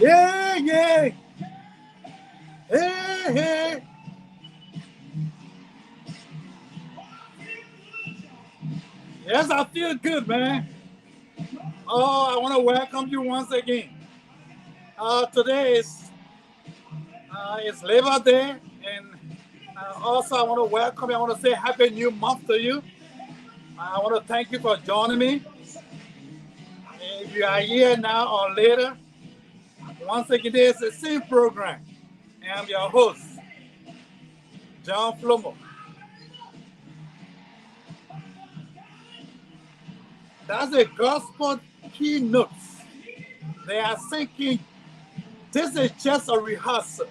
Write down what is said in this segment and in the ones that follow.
Yeah, yeah. Hey, hey. Yes, I feel good, man. Oh, I want to welcome you once again. Today is Labor Day, and also I want to welcome you. I want to say Happy New Month to you. I want to thank you for joining me. If you are here now or later, once again, this is the same program. And I'm your host, John Flomo. That's a gospel keynotes. They are thinking this is just a rehearsal.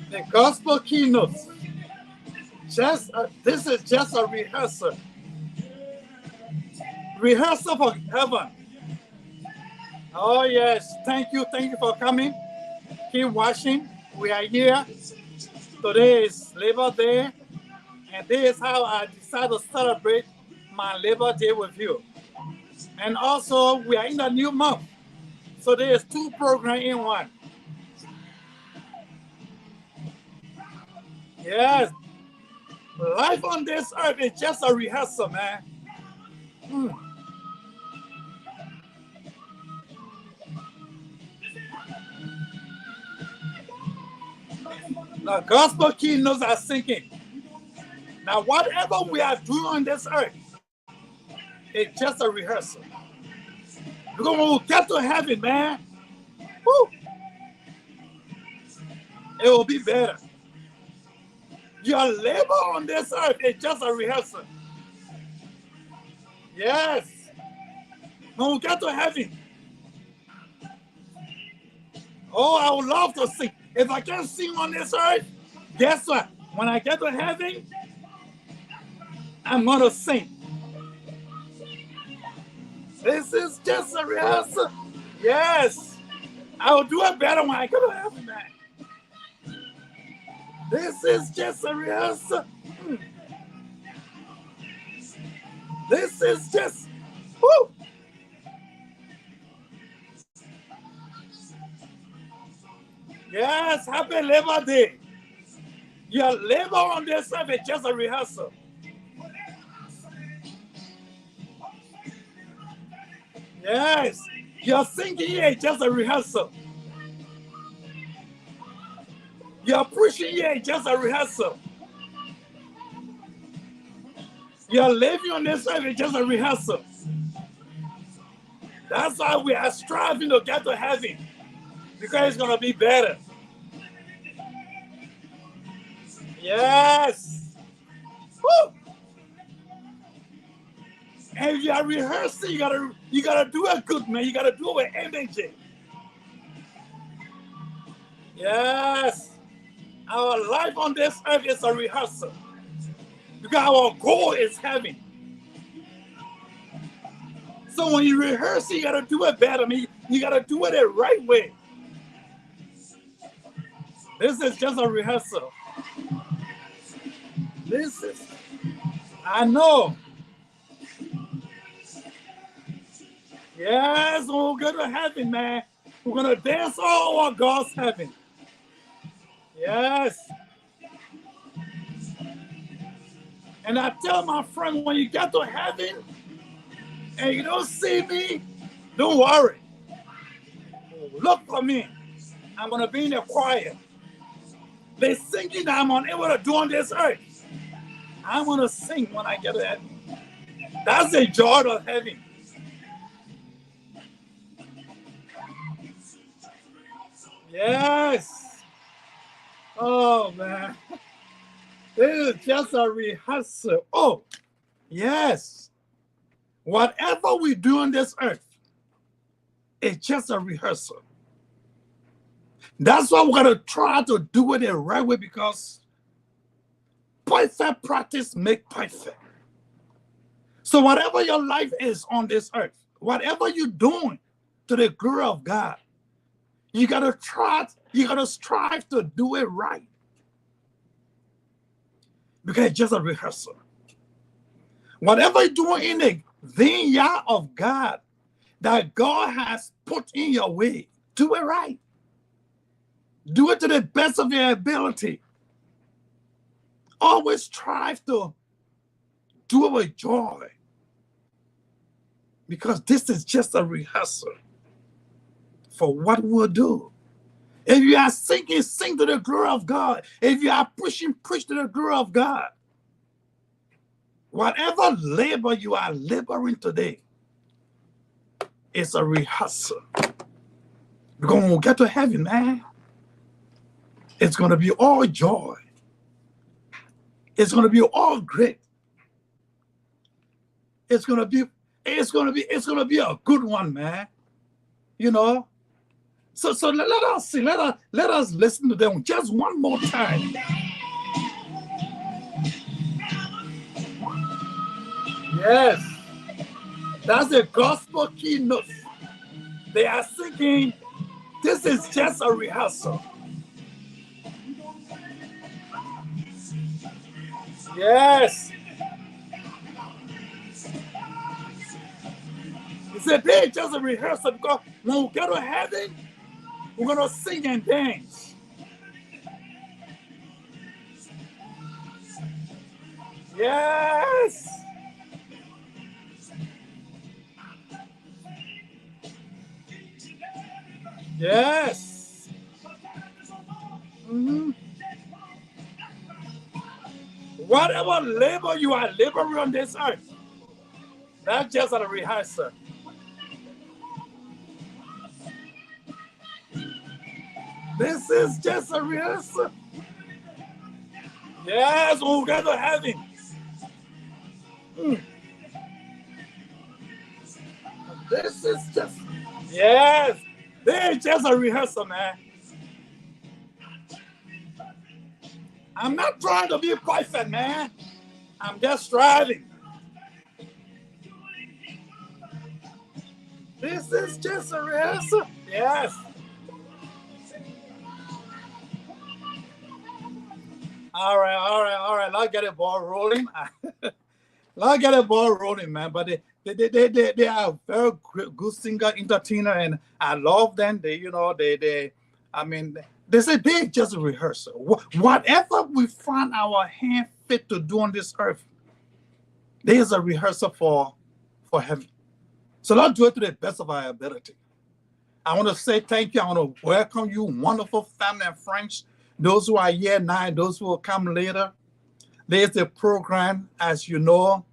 The gospel keynotes. This is just a rehearsal. Rehearsal for heaven. Oh yes, thank you for coming. Keep watching. We are here. Today is Labor Day, and this is how I decided to celebrate my Labor Day with you. And also, we are in a new month, so there is two programs in one. Yes, life on this earth is just a rehearsal, man. Mm. The gospel keynotes are sinking. Now, whatever we are doing on this earth, it's just a rehearsal. Because when we get to heaven, man, woo, it will be better. Your labor on this earth is just a rehearsal. Yes. When we get to heaven, oh, I would love to sing. If I can't sing on this earth, guess what? When I get to heaven, I'm going to sing. This is just a rehearsal. Yes. I will do it better when I get to heaven, man. This is just a rehearsal. This is just, whoo. Yes, happy Labor Day. Your labor on this earth is just a rehearsal. Yes, your singing here is just a rehearsal. Your preaching here is just a rehearsal. Your living on this earth is just a rehearsal. That's why we are striving to get to heaven, because it's going to be better. Yes. Woo. And if you are rehearsing, you gotta do it good, man. You gotta do it with energy. Yes. Our life on this earth is a rehearsal, because our goal is heaven. So when you rehearse, you gotta do it better. I mean, you gotta do it the right way. This is just a rehearsal. This is, I know. Yes, we're gonna heaven, man. We're gonna dance all over God's heaven. Yes. And I tell my friend, when you get to heaven and you don't see me, don't worry. Look for me. I'm gonna be in the choir. The singing that I'm unable to do on this earth, I'm gonna sing when I get to heaven. That's the joy of heaven. Yes. Oh man. This is just a rehearsal. Oh, yes. Whatever we do on this earth, it's just a rehearsal. That's why we're going to try to do it the right way, because perfect practice make perfect. So whatever your life is on this earth, whatever you're doing to the glory of God, you got to strive to do it right. because it's just a rehearsal. Whatever you're doing in the vineyard of God that God has put in your way, do it right. Do it to the best of your ability. Always strive to do it with joy, because this is just a rehearsal for what we'll do. If you are singing, sing to the glory of God. If you are preaching, preach to the glory of God. Whatever labor you are laboring today, it's a rehearsal. Because when we get to heaven, man, it's going to be all joy. It's going to be all great. It's going to be a good one, man. You know. So let us see. Let us listen to them just one more time. Yes, that's the gospel keynote. They are singing. This is just a rehearsal. Yes. He said they just a rehearsal, because when we get to heaven, we're gonna sing and dance. Yes. Yes. Mm-hmm. Whatever labor you are laboring on this earth, that's just a rehearsal. This is just a rehearsal. Yes, when we get to heaven. This is just, yes, this is just a rehearsal, man. I'm not trying to be perfect, man. I'm just striving. This is just a rehearsal. Yes. All right. Let's get the ball rolling. Let's get the ball rolling, man. But they are a very good singer, entertainer, and I love them. They say they just a rehearsal. Whatever we find our hand fit to do on this earth, there is a rehearsal for heaven. So let's do it to the best of our ability. I want to say thank you. I want to welcome you, wonderful family and friends, those who are here now, those who will come later. There's the program, as you know,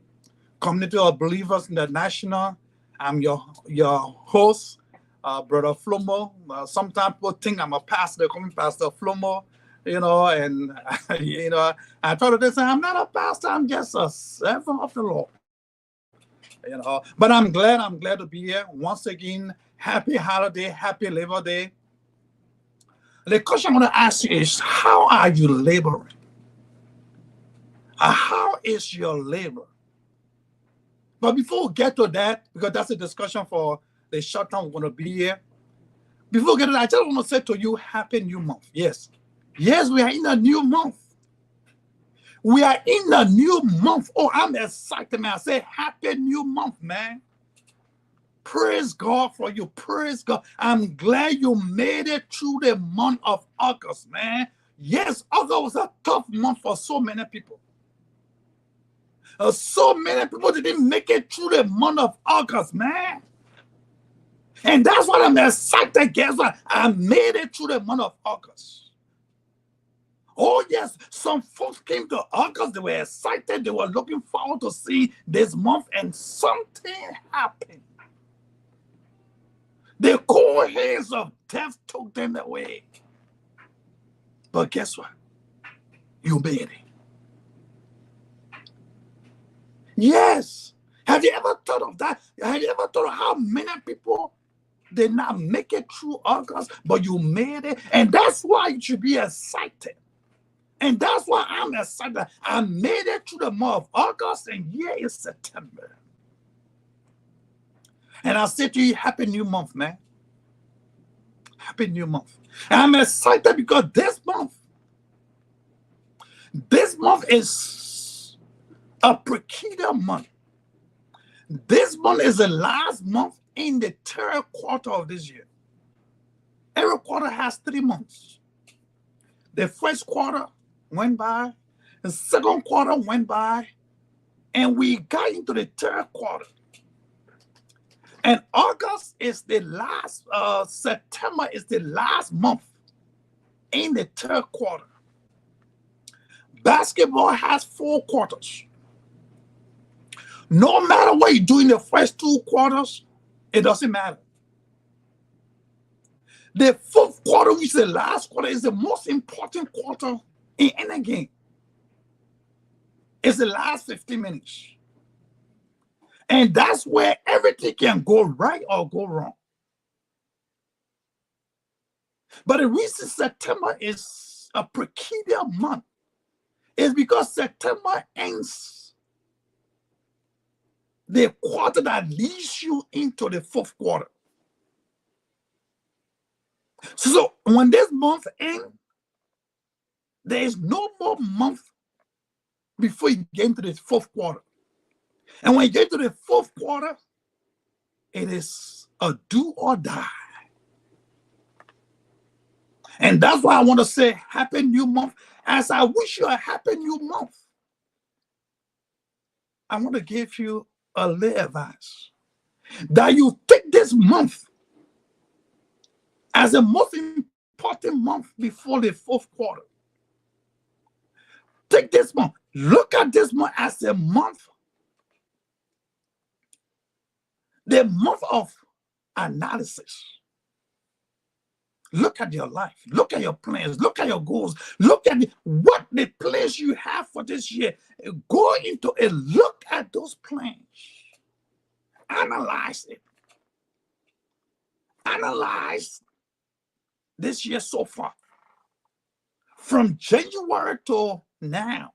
Community of Believers International. I'm your host, Brother Flomo. Sometimes people think I'm a pastor. They call me Pastor Flomo, and I try to say I'm not a pastor. I'm just a servant of the Lord. But I'm glad to be here once again. Happy holiday, happy Labor Day. The question I'm going to ask you is, how are you laboring? How is your labor? But before we get to that, because that's a discussion for the short time we're going to be here, before we get to that, I just want to say to you, Happy New Month. Yes, we are in a new month. We are in a new month. Oh, I'm excited, man. I say Happy New Month, man. Praise God for you. Praise God. I'm glad you made it through the month of August, man. Yes, August was a tough month for so many people. So many people didn't make it through the month of August, man. And that's what I'm excited. Guess what? I made it through the month of August. Oh, yes, some folks came to August. They were excited. They were looking forward to see this month, and something happened. The cold hands of death took them away. But guess what? You made it. Yes. Have you ever thought of that? Have you ever thought of how many people did not make it through August, but you made it? And that's why you should be excited. And that's why I'm excited. I made it through the month of August, and here is September. And I say to you, Happy New Month, man. Happy New Month. And I'm excited because this month is a peculiar month. This month is the last month in the third quarter of this year. Every quarter has 3 months. The first quarter went by, the second quarter went by, and we got into the third quarter. And August is the last, September is the last month in the third quarter. Basketball has 4 quarters. No matter what you do in the first 2 quarters, it doesn't matter. The fourth quarter, which is the last quarter, is the most important quarter in any game. It's the last 15 minutes. And that's where everything can go right or go wrong. But the reason September is a peculiar month is because September ends the quarter that leads you into the fourth quarter. So when this month ends, there is no more month before you get into the fourth quarter. And when you get to the fourth quarter, it is a do or die. And that's why I want to say happy new month. As I wish you a happy new month, I want to give you a little advice that you take this month as the most important month before the fourth quarter. Take this month. Look at this month as a month, the month of analysis. Look at your life. Look at your plans. Look at your goals. Look at what the plans you have for this year. Go into it. Look at those plans. Analyze it. Analyze this year so far. From January to now,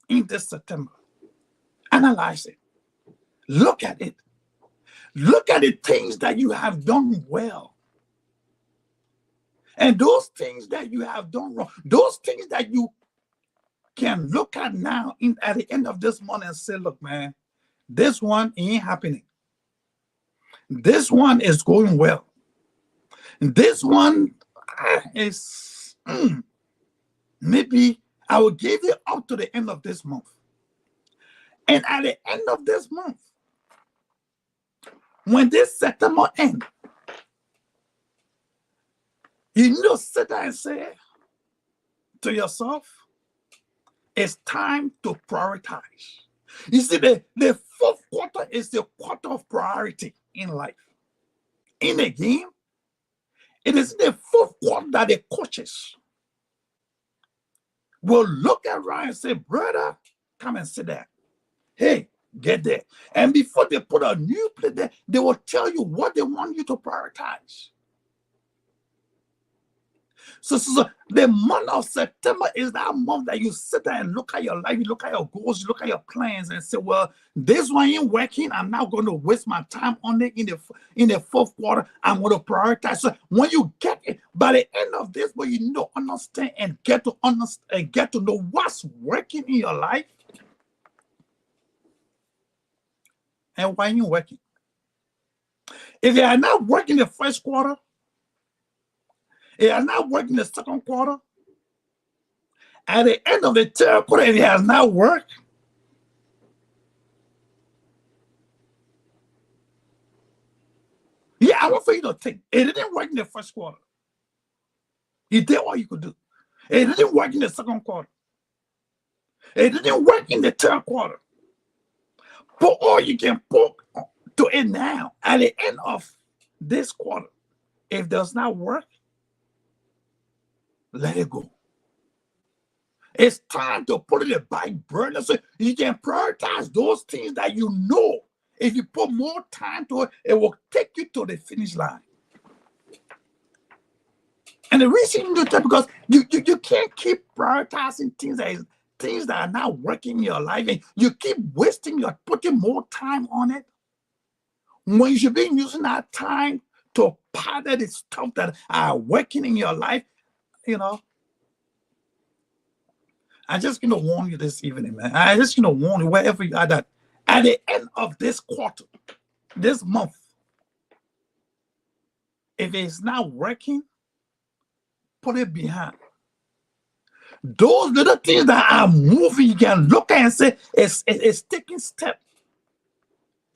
in this September. Analyze it. Look at it. Look at the things that you have done well. And those things that you have done wrong, those things that you can look at now at the end of this month and say, look, man, this one ain't happening. This one is going well. This one is, maybe I will give it up to the end of this month. And at the end of this month, when this September ends, you need to sit there and say to yourself, it's time to prioritize. You see, the fourth quarter is the quarter of priority in life. In a game, it is the fourth quarter that the coaches will look around and say, brother, come and sit there. Hey, get there. And before they put a new play there, they will tell you what they want you to prioritize. So the month of September is that month that you sit there and look at your life, you look at your goals, you look at your plans and say, well, this one ain't working. I'm not going to waste my time on it in the fourth quarter. I'm going to prioritize. So when you get it, by the end of this, but you need to understand and get to understand and get to know what's working in your life and why you're working. If you are not working the first quarter, it has not worked in the second quarter. At the end of the third quarter, it has not worked. Yeah, I want for you to think. It didn't work in the first quarter. You did what you could do. It didn't work in the second quarter. It didn't work in the third quarter. But all you can put to it now, at the end of this quarter, if it does not work, let it go. It's time to put it in the back burner so you can prioritize those things that you know. If you put more time to it, it will take you to the finish line. And the reason you do that because you can't keep prioritizing things that are not working in your life, and you keep putting more time on it when you should be using that time to powder the stuff that are working in your life. You know, I just gonna warn you this evening, man. I just gonna warn you wherever you are that at the end of this quarter, this month, if it's not working, put it behind. Those little things that are moving, you can look at and say it's taking steps.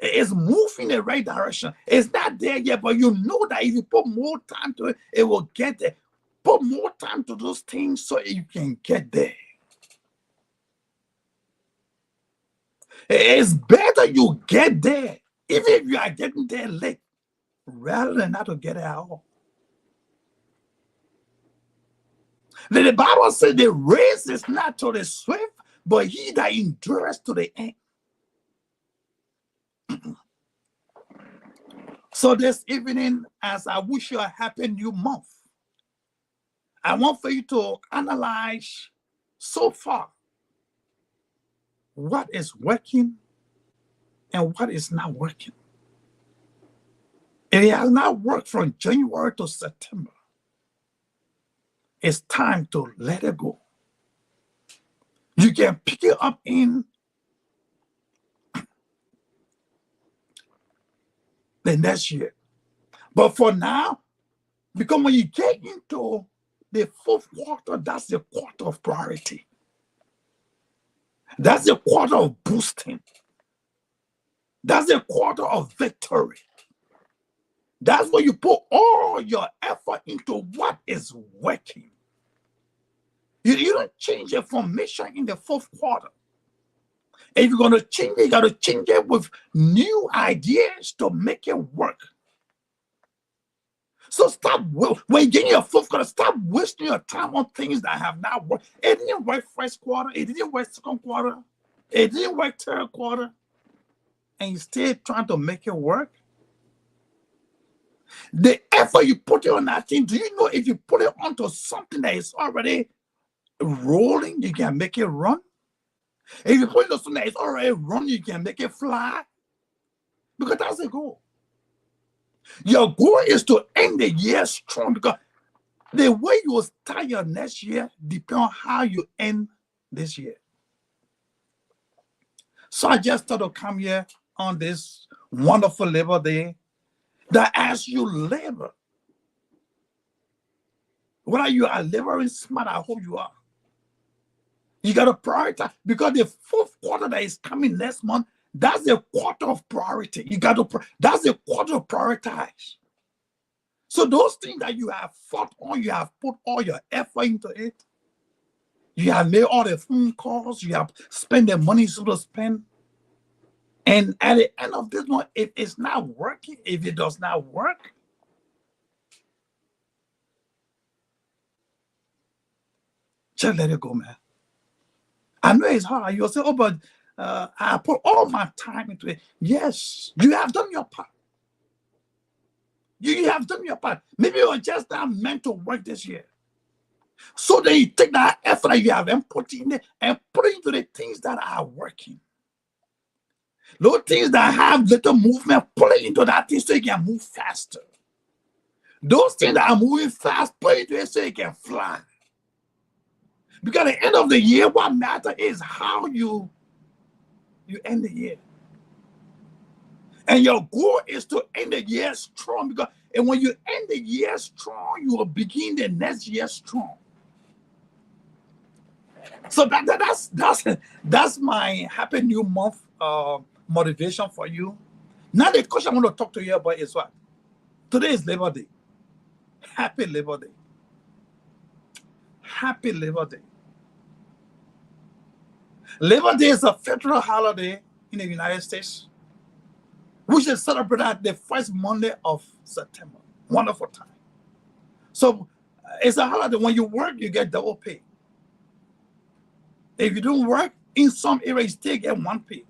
It's moving in the right direction. It's not there yet, but you know that if you put more time to it, it will get there. Put more time to those things so you can get there. It's better you get there, even if you are getting there late, rather than not to get there at all. The Bible says the race is not to the swift, but he that endures to the end. So this evening, as I wish you a happy new month, I want for you to analyze so far what is working and what is not working. If it has not worked from January to September, it's time to let it go. You can pick it up in the next year. But for now, because when you get into the fourth quarter, that's the quarter of priority. That's the quarter of boosting. That's the quarter of victory. That's where you put all your effort into what is working. You don't change your formation in the fourth quarter. If you're going to change it, you got to change it with new ideas to make it work. So stop, when you get in your fourth quarter, stop wasting your time on things that have not worked. It didn't work first quarter. It didn't work second quarter. It didn't work third quarter. And you still trying to make it work. The effort you put on that thing, do you know if you put it onto something that is already rolling, you can make it run? If you put it on something that is already running, you can make it fly. Because that's the goal. Your goal is to end the year strong, because the way you will start your next year depends on how you end this year. So I just thought to come here on this wonderful Labor Day, that as you labor, whether you are laboring smart, I hope you are. You got to prioritize, because the fourth quarter that is coming next month, that's the quarter of priority. You got to, that's the quarter of prioritize. So those things that you have fought on, you have put all your effort into it. You have made all the phone calls. You have spent the money you to spend. And at the end of this month, if it's not working, if it does not work, just let it go, man. I know it's hard. You'll say, oh, but I put all my time into it. Yes, you have done your part. You have done your part. Maybe you're just not meant to work this year. So then you take that effort that you have put in there and put it into the things that are working. Those things that have little movement, put it into that thing so you can move faster. Those things that are moving fast, put it into it so you can fly. Because at the end of the year, what matters is how you end the year. And your goal is to end the year strong, because and when you end the year strong, you will begin the next year strong. So that's my happy new month motivation for you. Now the question I want to talk to you about is what? Today is Labor Day. Happy Labor Day. Happy Labor Day. Labor Day is a federal holiday in the United States, which is celebrated the first Monday of September. Wonderful time. So it's a holiday. When you work, you get double pay. If you don't work, in some areas, you still get one pay.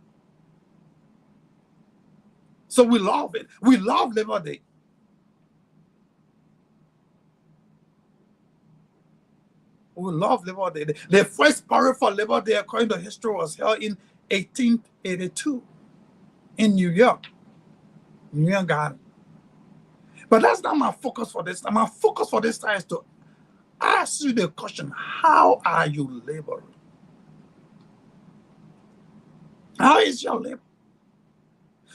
So we love it. We love Labor Day. We love Labor Day. The first parade for Labor Day, according to history, was held in 1882 in New York Garden. But that's not my focus for this time. My focus for this time is to ask you the question, how are you laboring? How is your labor?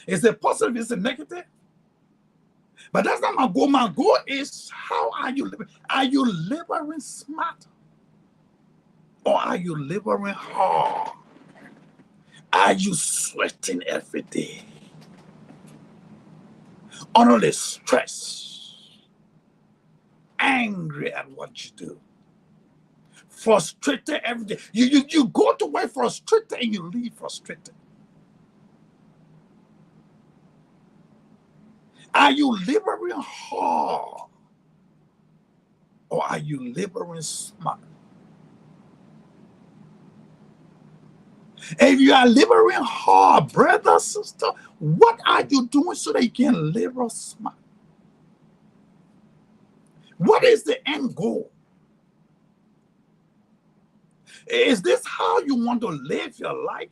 Is it positive? Is it negative? But that's not my goal. My goal is, how are you living? Are you laboring smart? Or are you laboring hard? Are you sweating every day? Under the stress, angry at what you do, frustrated every day. You go to work frustrated and you leave frustrated. Are you laboring hard? Or are you laboring smart? If you are laboring hard, brother, sister, what are you doing so that you can labor smart? What is the end goal? Is this how you want to live your life?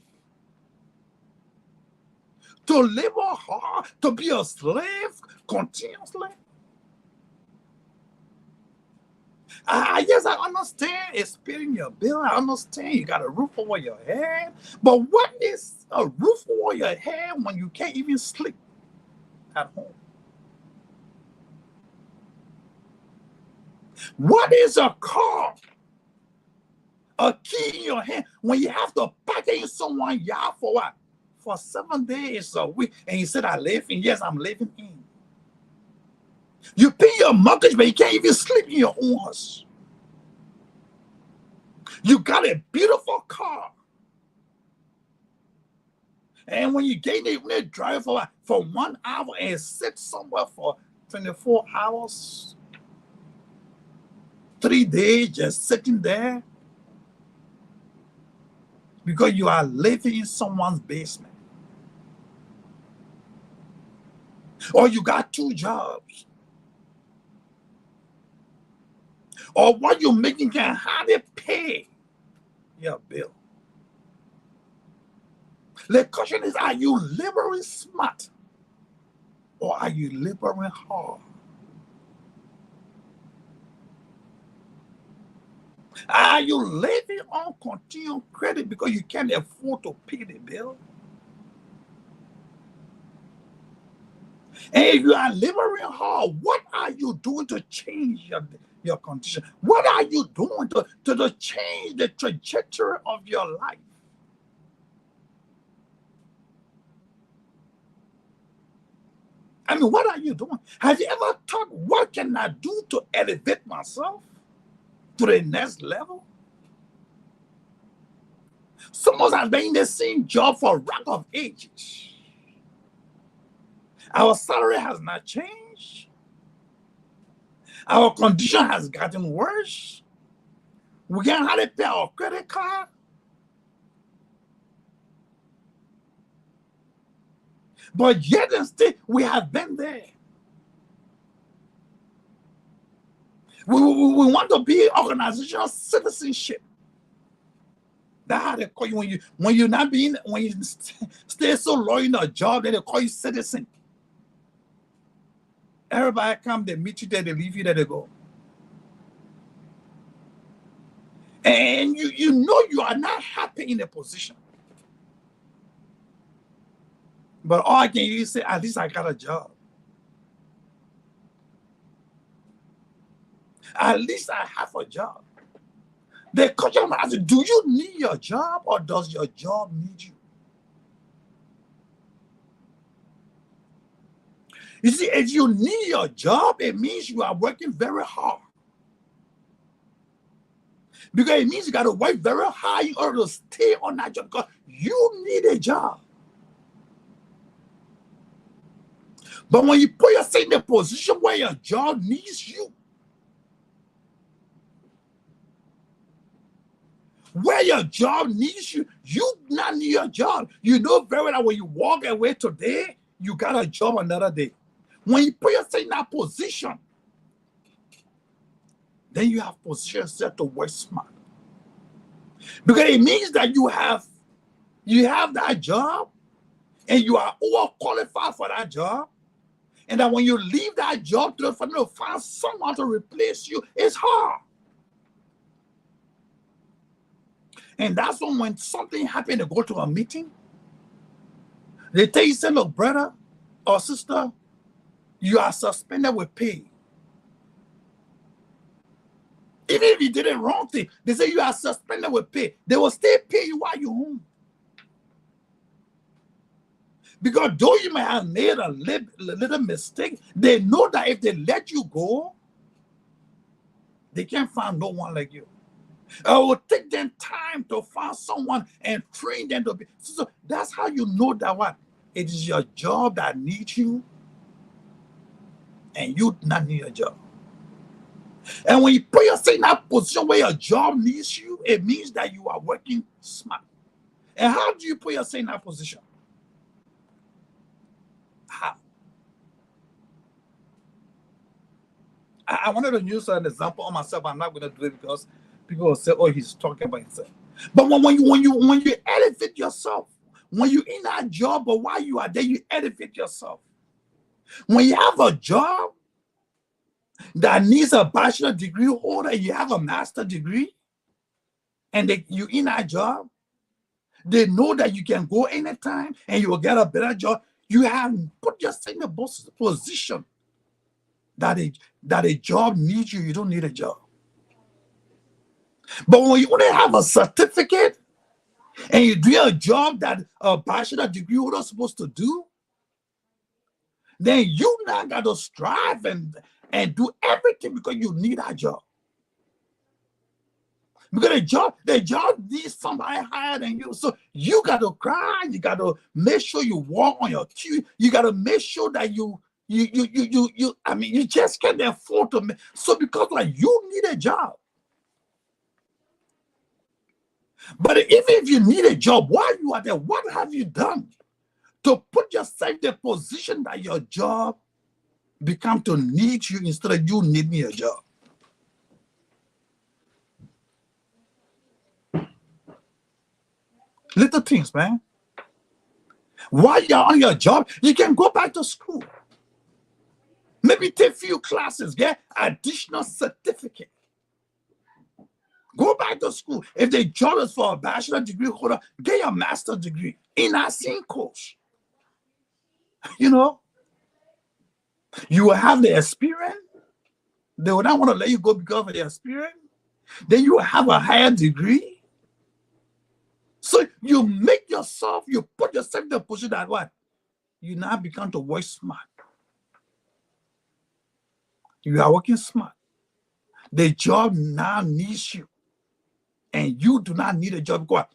To labor hard, to be a slave continuously? Yes, I understand it's paying your bill. I understand you got a roof over your head. But what is a roof over your head when you can't even sleep at home? What is a car, a key in your hand, when you have to pack it in someone's yard for what? For 7 days a week. And you said, I live in. Yes, I'm living in. You pay your mortgage, but you can't even sleep in your own house. You got a beautiful car. And when you get it, when they drive for 1 hour and sit somewhere for 24 hours, 3 days just sitting there, because you are living in someone's basement. Or you got 2 jobs. Or what you're making can hardly pay your bill. The question is, are you laboring smart? Or are you laboring hard? Are you living on continual credit because you can't afford to pay the bill? And if you are laboring hard, what are you doing to change your condition? What are you doing to change the trajectory of your life? I mean, what are you doing? Have you ever thought, what can I do to elevate myself to the next level? Some of us have been in the same job for a rack of ages. Our salary has not changed. Our condition has gotten worse. We can't hardly pay our credit card. But yet and still, we have been there. We want to be organizational citizenship. That's how they call you when you stay so loyal in a job, then they call you citizen. Everybody come, they meet you there, they leave you there, they go. And you know you are not happy in the position. But all I can you say, at least I got a job. At least I have a job. The question asks, do you need your job or does your job need you? You see, if you need your job, it means you are working very hard. Because it means you got to work very hard in order to stay on that job, because you need a job. But when you put yourself in a position where your job needs you, where your job needs you, you not need your job. You know very well that when you walk away today, you got a job another day. When you put yourself in that position, then you have positioned yourself to work smart. Because it means that you have that job and you are overqualified for that job. And that when you leave that job to find someone to replace you, it's hard. And that's when something happens, to go to a meeting, They tell you, say, look, brother or sister, you are suspended with pay. Even if you did the wrong thing, they say you are suspended with pay. They will still pay you while you're home. Because though you may have made a little mistake, they know that if they let you go, they can't find no one like you. It will take them time to find someone and train them to be. So that's how you know that what? It is your job that needs you, and you do not need a job. And when you put yourself in that position where your job needs you, it means that you are working smart. And how do you put yourself in that position? How? I wanted to use an example on myself. I'm not going to do it because people will say, "Oh, he's talking about himself." But when you elevate yourself, when you're in that job, but while you are there, you elevate yourself. When you have a job that needs a bachelor degree holder, you have a master degree, and you in that job, they know that you can go anytime and you will get a better job. You have put yourself in a position that a job needs you. You don't need a job. But when you only have a certificate and you do a job that a bachelor degree holder is supposed to do, then you now got to strive and do everything because you need a job. Because the job needs somebody higher than you. So you got to cry. You got to make sure you walk on your cue. You got to make sure that you just can't afford to make. So because like you need a job. But even if you need a job, while you are there, what have you done to put yourself in the position that your job become to need you instead of you needing a job? Little things, man. While you're on your job, you can go back to school. Maybe take a few classes, get additional certificate. Go back to school. If the job is for a bachelor degree holder, get your master's degree in that same course. You know, you will have the experience. They will not want to let you go because of the experience. Then you will have a higher degree. So you make yourself, you put yourself in the position that what? You now become to work smart. You are working smart. The job now needs you. And you do not need a job because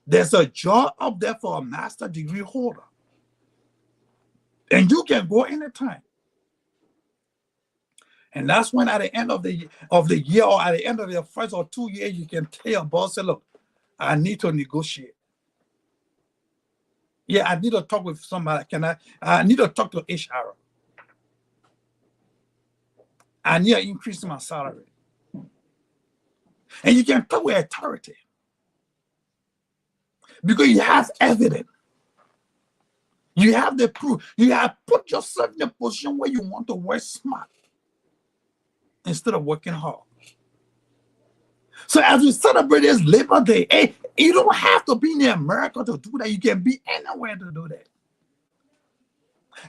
there's a job up there for a master degree holder. And you can go anytime. And that's when at the end of the year or at the end of your first or 2 years, you can tell your boss, say, look, I need to negotiate. Yeah, I need to talk with somebody. I need to talk to HR. I need to increase my salary. And you can talk with authority. Because you have evidence. You have the proof. You have put yourself in a position where you want to work smart instead of working hard. So as we celebrate this Labor Day, hey, you don't have to be in America to do that. You can be anywhere to do that.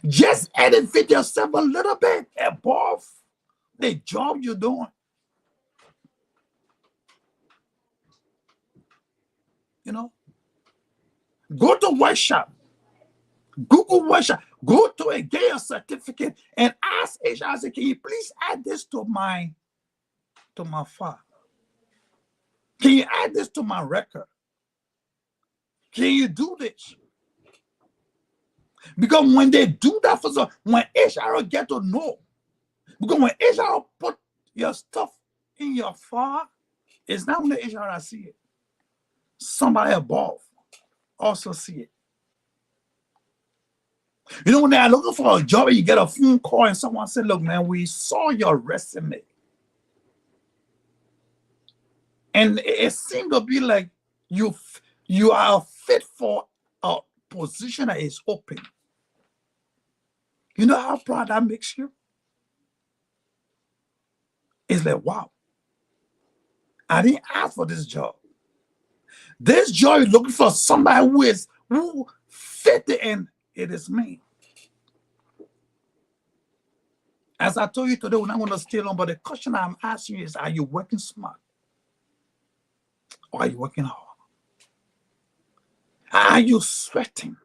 Just elevate yourself a little bit above the job you're doing. You know, go to workshop, Google workshop, go to it, get a certificate, and ask HR, say, can you please add this to my file? Can you add this to my record? Can you do this? Because when they do that for some, when HR get to know, because when HR put your stuff in your file, it's not only HR that see it. Somebody above also see it. You know, when they're looking for a job and you get a phone call and someone said, look, man, we saw your resume. And it seemed to be like you are fit for a position that is open. You know how proud that makes you? It's like, wow, I didn't ask for this job. This job is looking for somebody who fit the end, it is me. As I told you today, we're not going to stay long, but the question I'm asking you is, are you working smart? Or are you working hard? Are you sweating?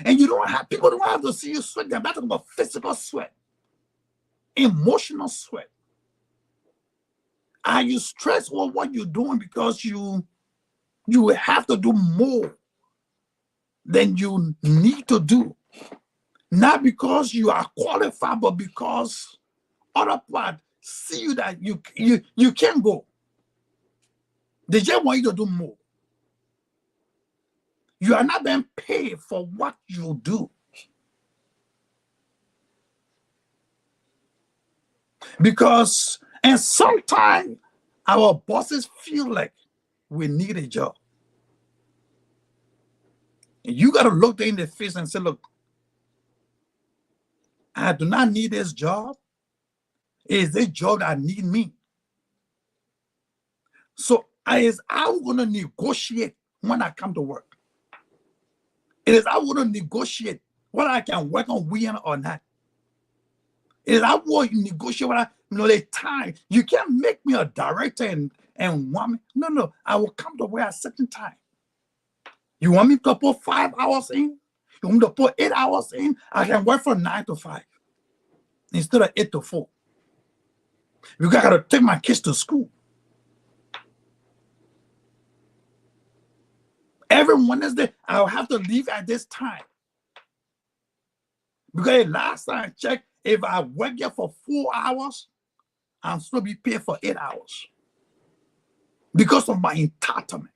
And you don't have, people don't have to see you sweat. They're not talking about physical sweat, emotional sweat. Are you stressed over what you're doing because you have to do more than you need to do? Not because you are qualified, but because other part see you that you can't go. They just want you to do more. You are not being paid for what you do. Because, and sometimes our bosses feel like we need a job. And you got to look them in the face and say, look, I do not need this job. It's this job that need me. So is I'm going to negotiate when I come to work. It is I'm going to negotiate whether I can work on weekend or not. It is I will negotiate whether, the time. You can't make me a director and want me. No. I will come to work at a certain time. You want me to put 5 hours in? You want me to put 8 hours in? I can work from 9 to 5 instead of 8 to 4. You got to take my kids to school. Every Wednesday, I'll have to leave at this time. Because last time I checked, if I work here for 4 hours, I'm still be paid for 8 hours. Because of my entitlement.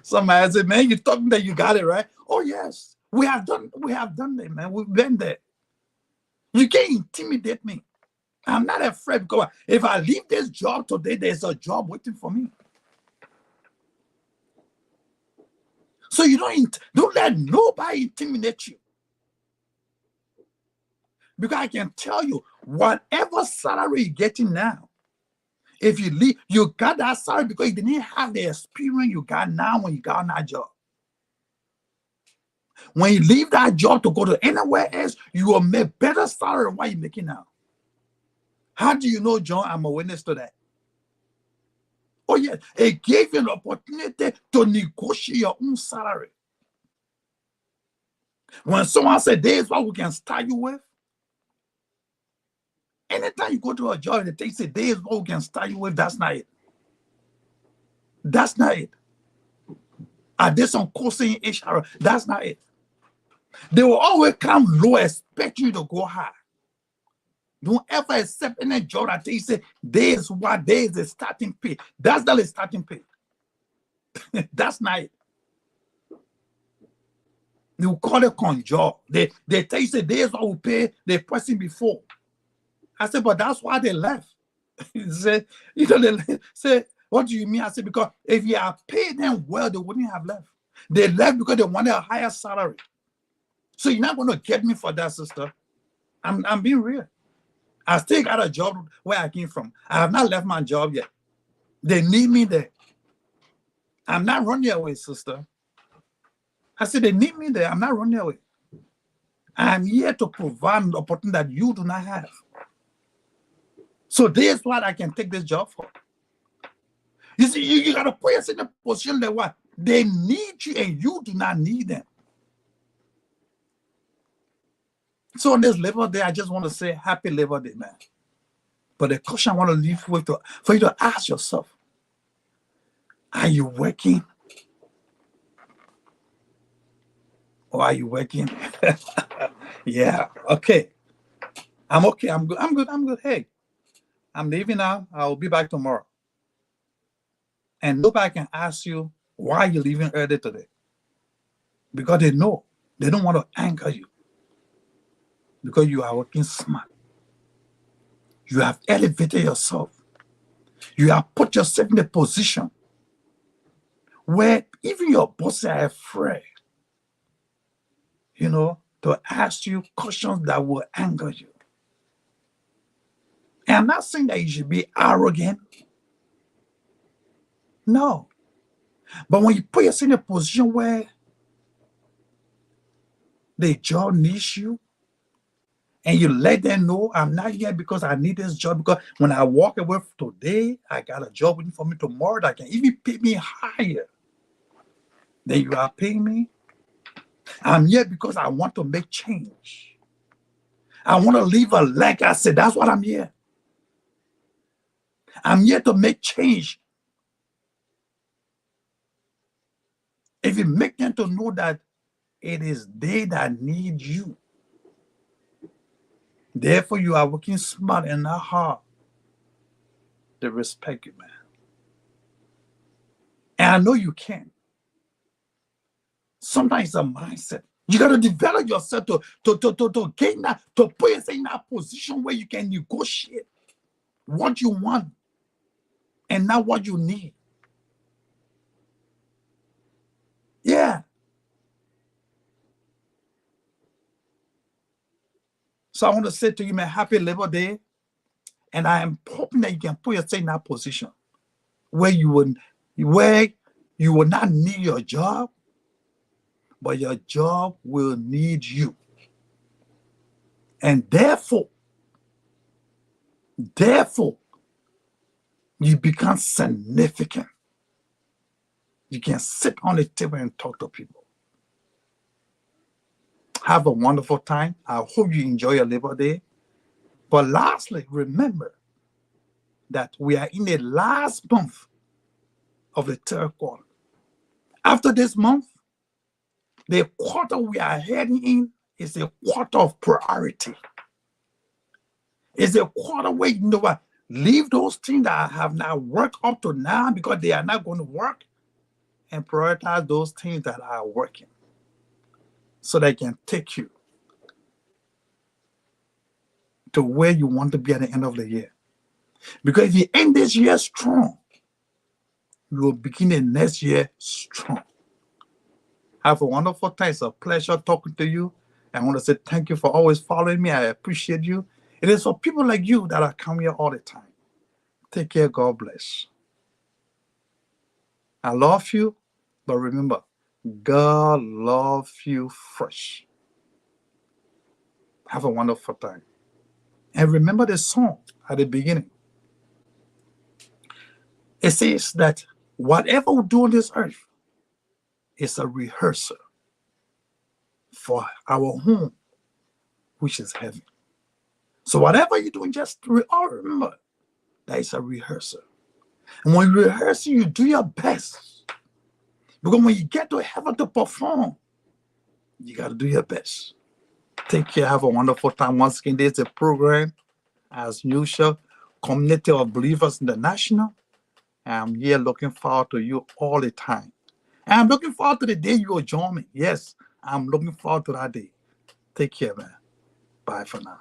Somebody said, man, you're talking that you got it, right? Oh, yes. We have done it, man. We've been there. You can't intimidate me. I'm not afraid because if I leave this job today, there's a job waiting for me. So you don't let nobody intimidate you. Because I can tell you, whatever salary you're getting now, if you leave, you got that salary because you didn't have the experience you got now when you got on that job. When you leave that job to go to anywhere else, you will make better salary than what you're making now. How do you know, John? I'm a witness to that. Oh, yeah. It gave you an opportunity to negotiate your own salary. When someone said, this is what we can start you with, anytime you go to a job and they say, this is what we can start you with, that's not it. That's not it. Are there some courses in HR? That's not it. They will always come low, expect you to go high. Don't ever accept any job that they say, this is the starting pay. That's not the starting pay. That's not it. They will call it conjure. They tell you, say, this is what we pay the person before. I said, but that's why they left. Say, they say, what do you mean? I said, because if you had paid them well, they wouldn't have left. They left because they wanted a higher salary. So you're not going to get me for that, sister. I'm being real. I still got a job where I came from. I have not left my job yet. They need me there. I'm not running away, sister. I said, they need me there. I'm not running away. I'm here to provide an opportunity that you do not have. So this is what I can take this job for. You see, you got to put yourself in a position that what? They need you and you do not need them. So on this Labor Day, I just want to say happy Labor Day, man. But the question I want to leave with for you to ask yourself, are you working? Or are you working? Yeah, okay. I'm okay. I'm good. Hey, I'm leaving now. I'll be back tomorrow. And nobody can ask you why you're leaving early today. Because they know. They don't want to anger you. Because you are working smart. You have elevated yourself. You have put yourself in a position where even your bosses are afraid, to ask you questions that will anger you. And I'm not saying that you should be arrogant. No. But when you put yourself in a position where the job needs you, and you let them know, I'm not here because I need this job, because when I walk away today, I got a job waiting for me tomorrow that can even pay me higher than you are paying me. I'm here because I want to make change. I want to leave a legacy. That's what I'm here. I'm here to make change. If you make them to know that it is they that need you, therefore you are working smart and not hard, they respect you, man. And I know you can. Sometimes it's a mindset. You got to develop yourself to gain that, to put yourself in that position where you can negotiate what you want and not what you need. Yeah. So I want to say to you, man, happy Labor Day. And I am hoping that you can put yourself in that position where you will not need your job, but your job will need you. And therefore, you become significant. You can sit on the table and talk to people. Have a wonderful time. I hope you enjoy your Labor Day. But lastly, remember that we are in the last month of the third quarter. After this month, the quarter we are heading in is a quarter of priority. It's a quarter where, you know what, leave those things that have not worked up to now because they are not going to work, and prioritize those things that are working so they can take you to where you want to be at the end of the year. Because if you end this year strong, you will begin the next year strong. Have a wonderful time. It's a pleasure talking to you. I want to say thank you for always following me. I appreciate you. It is for people like you that are coming here all the time. Take care. God bless. I love you, but remember, God loves you first. Have a wonderful time. And remember the song at the beginning. It says that whatever we do on this earth is a rehearsal for our home, which is heaven. So whatever you're doing, just remember that it's a rehearsal. And when you rehearse, you do your best. Because when you get to heaven to perform, you got to do your best. Take care. Have a wonderful time. Once again, there's a program, as usual, Community of Believers International. I'm here looking forward to you all the time. And I'm looking forward to the day you will join me. Yes, I'm looking forward to that day. Take care, man. Bye for now.